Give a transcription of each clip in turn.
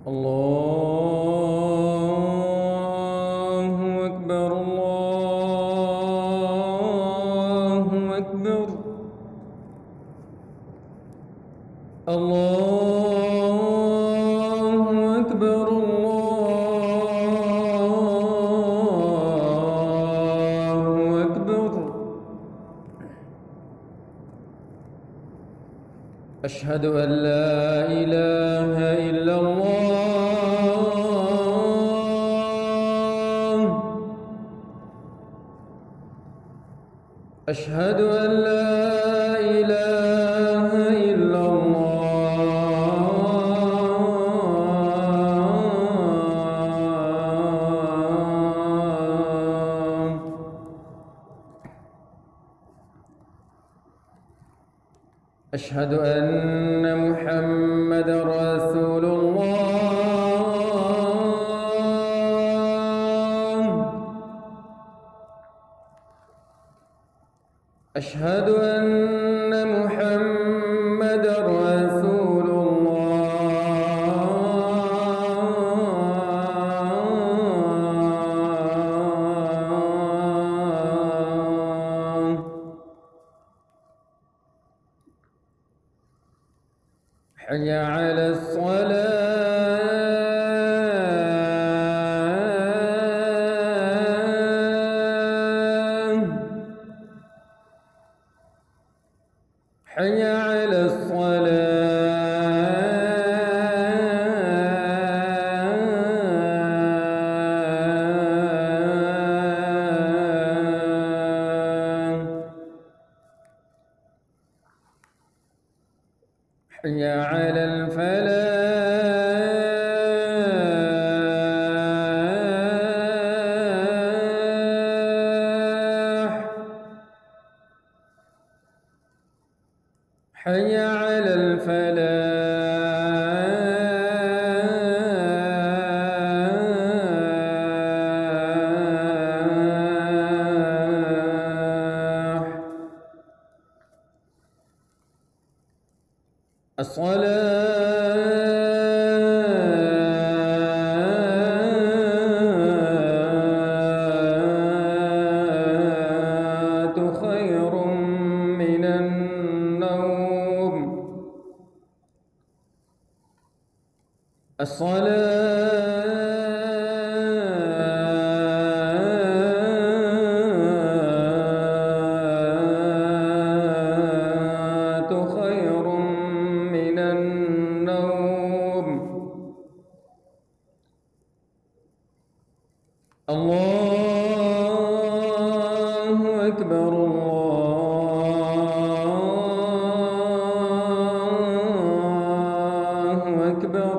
الله أكبر الله أكبر الله أكبر الله أكبر. أشهد أن لا إله إلا الله. أشهد أن لا إله إلا الله. أشهد أن محمد رسول الله. أشهد أن محمد رسول الله. حي على الصلاة. حي على الصلاة. حي على الفلاح. حي على الفلاح. الصلاة خير من النوم. الصلاة خير من النوم. الله أكبر الله أكبر.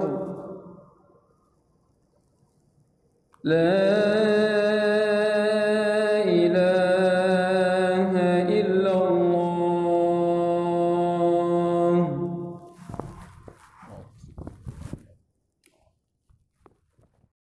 لا